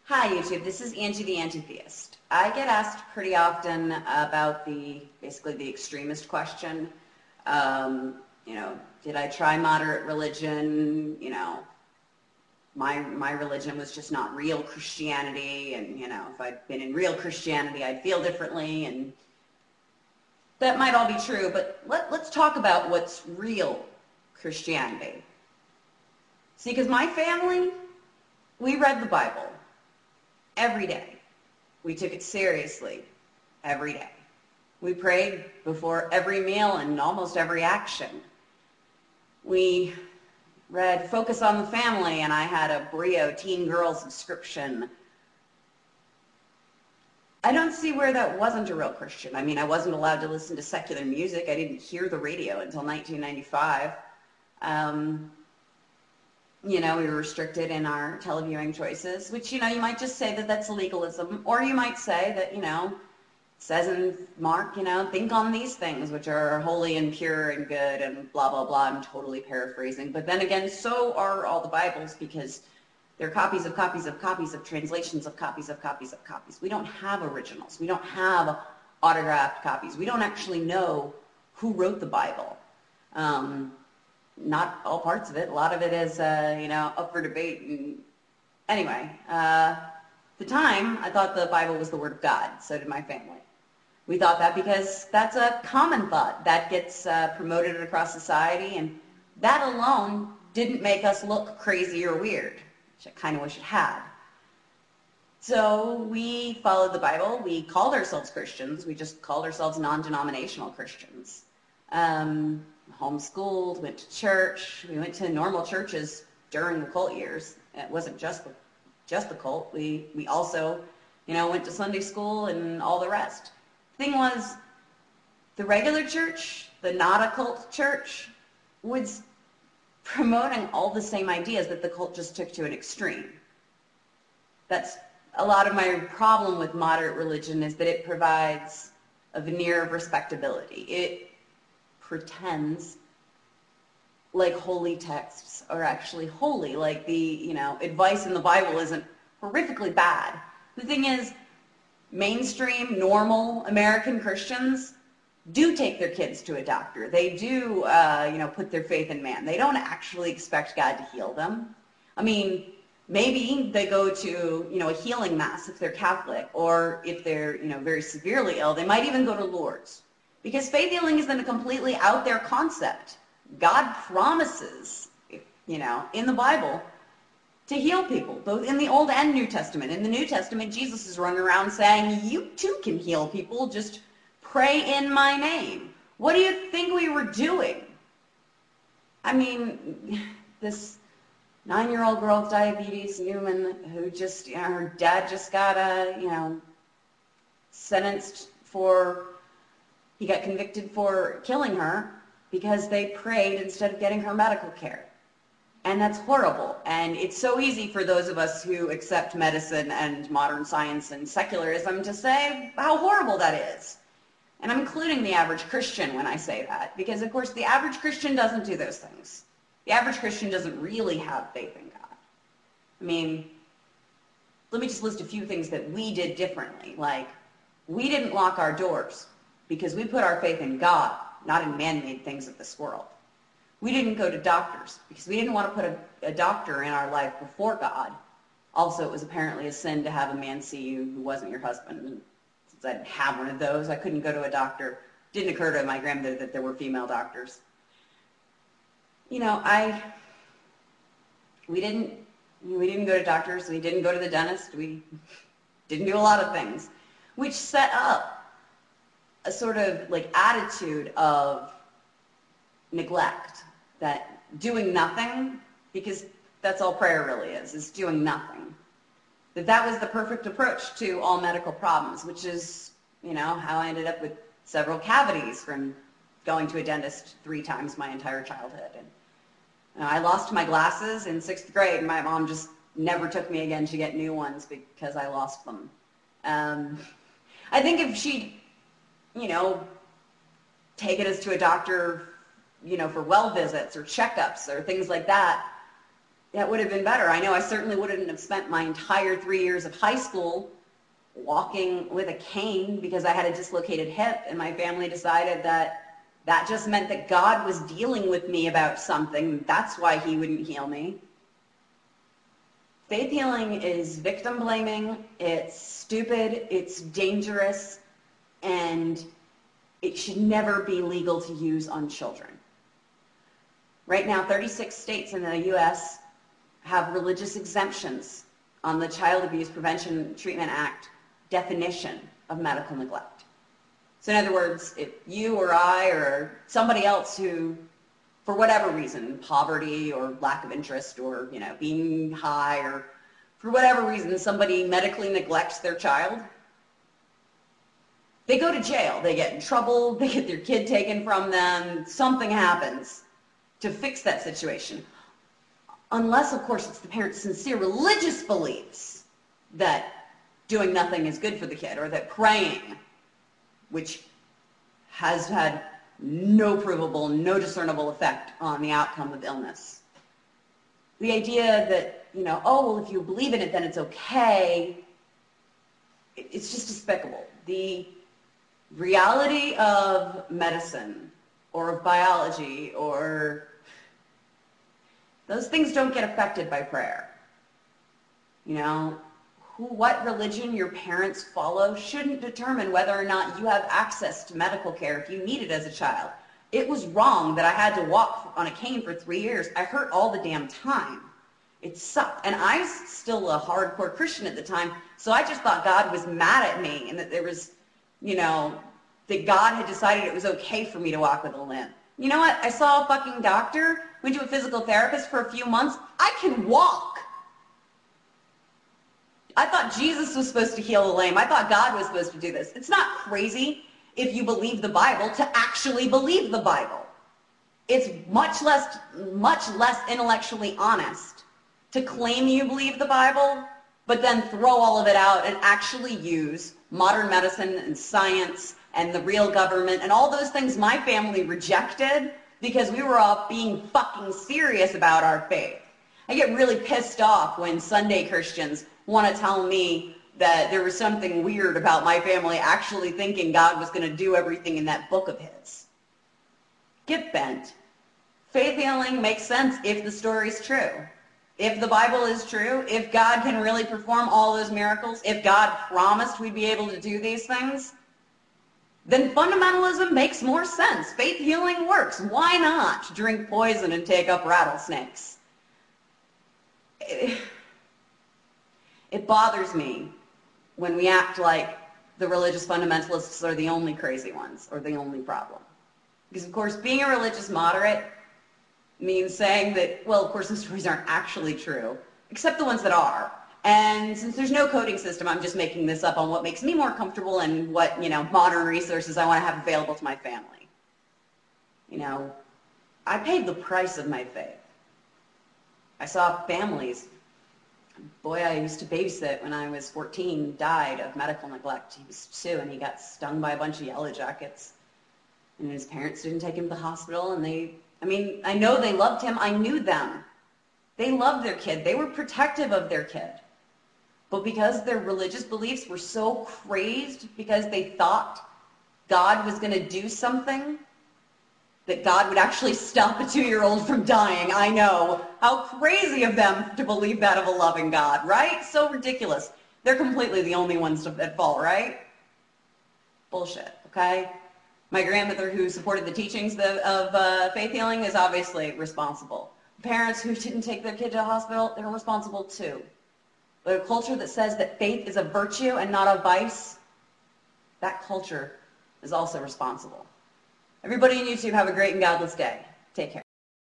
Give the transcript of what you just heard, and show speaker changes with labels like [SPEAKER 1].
[SPEAKER 1] Hi YouTube, this is Angie the Anti-Theist. I get asked pretty often about basically the extremist question. Did I try moderate religion? My religion was just not real Christianity, and if I'd been in real Christianity, I'd feel differently, and that might all be true, but let's talk about what's real Christianity. See, because my family, we read the Bible every day. We took it seriously every day. We prayed before every meal and almost every action. We read Focus on the Family, and I had a Brio Teen Girl subscription. I don't see where that wasn't a real Christian. I mean, I wasn't allowed to listen to secular music. I didn't hear the radio until 1995. We were restricted in our televiewing choices, which, you might just say that that's legalism, or you might say that, it says in Mark, think on these things which are holy and pure and good and blah, blah, blah. I'm totally paraphrasing. But then again, so are all the Bibles, because they're copies of copies of copies of translations of copies of copies of copies. We don't have originals. We don't have autographed copies. We don't actually know who wrote the Bible. Not all parts of it. A lot of it is, up for debate. And anyway, at the time, I thought the Bible was the Word of God. So did my family. We thought that because that's a common thought that gets promoted across society, and that alone didn't make us look crazy or weird, which I kind of wish it had. So we followed the Bible. We called ourselves Christians. We just called ourselves non-denominational Christians. Homeschooled, went to church. We went to normal churches during the cult years. It wasn't just the cult. We also, went to Sunday school and all the rest. The thing was, the regular church, the not a cult church, was promoting all the same ideas that the cult just took to an extreme. That's a lot of my problem with moderate religion, is that it provides a veneer of respectability. It pretends like holy texts are actually holy, like the advice in the Bible isn't horrifically bad. The thing is, mainstream, normal American Christians do take their kids to a doctor. They do, put their faith in man. They don't actually expect God to heal them. I mean, maybe they go to, a healing mass if they're Catholic, or if they're, very severely ill, they might even go to Lourdes. Because faith healing isn't a completely out there concept. God promises, in the Bible, to heal people, both in the Old and New Testament. In the New Testament, Jesus is running around saying, you too can heal people, just pray in my name. What do you think we were doing? I mean, this 9-year-old girl with diabetes, Newman, who just, her dad just got, sentenced for, he got convicted for killing her because they prayed instead of getting her medical care. And that's horrible. And it's so easy for those of us who accept medicine and modern science and secularism to say how horrible that is. And I'm including the average Christian when I say that, because of course the average Christian doesn't do those things. The average Christian doesn't really have faith in God. I mean, let me just list a few things that we did differently. Like, we didn't lock our doors because we put our faith in God, not in man-made things of this world. We didn't go to doctors because we didn't want to put a doctor in our life before God. Also, it was apparently a sin to have a man see you who wasn't your husband. And since I didn't have one of those, I couldn't go to a doctor. It didn't occur to my grandmother that there were female doctors. We didn't go to doctors. We didn't go to the dentist. We didn't do a lot of things, which set up a sort of attitude of neglect, that doing nothing, because that's all prayer really is doing nothing, that was the perfect approach to all medical problems, which is, how I ended up with several cavities from going to a dentist 3 times my entire childhood. And I lost my glasses in 6th grade, and my mom just never took me again to get new ones because I lost them. I think if she'd, taken us to a doctor, for well visits or checkups or things like that, that would have been better. I know I certainly wouldn't have spent my entire 3 years of high school walking with a cane because I had a dislocated hip, and my family decided that that just meant that God was dealing with me about something. That's why he wouldn't heal me. Faith healing is victim blaming, it's stupid, it's dangerous, and it should never be legal to use on children. Right now, 36 states in the U.S. have religious exemptions on the Child Abuse Prevention and Treatment Act definition of medical neglect. So in other words, if you or I or somebody else who, for whatever reason, poverty or lack of interest or, being high or for whatever reason, somebody medically neglects their child, they go to jail, they get in trouble, they get their kid taken from them, something happens to fix that situation. Unless, of course, it's the parent's sincere religious beliefs that doing nothing is good for the kid, or that praying, which has had no provable, no discernible effect on the outcome of illness. The idea that, oh, well, if you believe in it, then it's okay, it's just despicable. The reality of medicine or of biology or those things don't get affected by prayer. What religion your parents follow shouldn't determine whether or not you have access to medical care if you need it as a child. It was wrong that I had to walk on a cane for 3 years. I hurt all the damn time. It sucked. And I was still a hardcore Christian at the time, so I just thought God was mad at me and that there was, that God had decided it was okay for me to walk with a limp. You know what? I saw a fucking doctor, went to a physical therapist for a few months. I can walk. I thought Jesus was supposed to heal the lame. I thought God was supposed to do this. It's not crazy if you believe the Bible to actually believe the Bible. It's much less intellectually honest to claim you believe the Bible, but then throw all of it out and actually use modern medicine and science and the real government and all those things my family rejected because we were all being fucking serious about our faith. I get really pissed off when Sunday Christians want to tell me that there was something weird about my family actually thinking God was going to do everything in that book of his. Get bent. Faith healing makes sense if the story's true. If the Bible is true, if God can really perform all those miracles, if God promised we'd be able to do these things, then fundamentalism makes more sense. Faith healing works. Why not drink poison and take up rattlesnakes? It bothers me when we act like the religious fundamentalists are the only crazy ones or the only problem. Because, of course, being a religious moderate means saying that, well, of course, the stories aren't actually true, except the ones that are. And since there's no coding system, I'm just making this up on what makes me more comfortable and what, modern resources I want to have available to my family. I paid the price of my faith. I saw families. Boy I used to babysit when I was 14 died of medical neglect. He was 2 and he got stung by a bunch of yellow jackets. And his parents didn't take him to the hospital, and I know they loved him. I knew them. They loved their kid. They were protective of their kid. But because their religious beliefs were so crazed, because they thought God was going to do something, that God would actually stop a 2-year-old from dying. I know. How crazy of them to believe that of a loving God, right? So ridiculous. They're completely the only ones at fault, right? Bullshit, okay? My grandmother, who supported the teachings of faith healing, is obviously responsible. Parents who didn't take their kid to the hospital, they're responsible too. But a culture that says that faith is a virtue and not a vice, that culture is also responsible. Everybody on YouTube, have a great and godless day. Take care.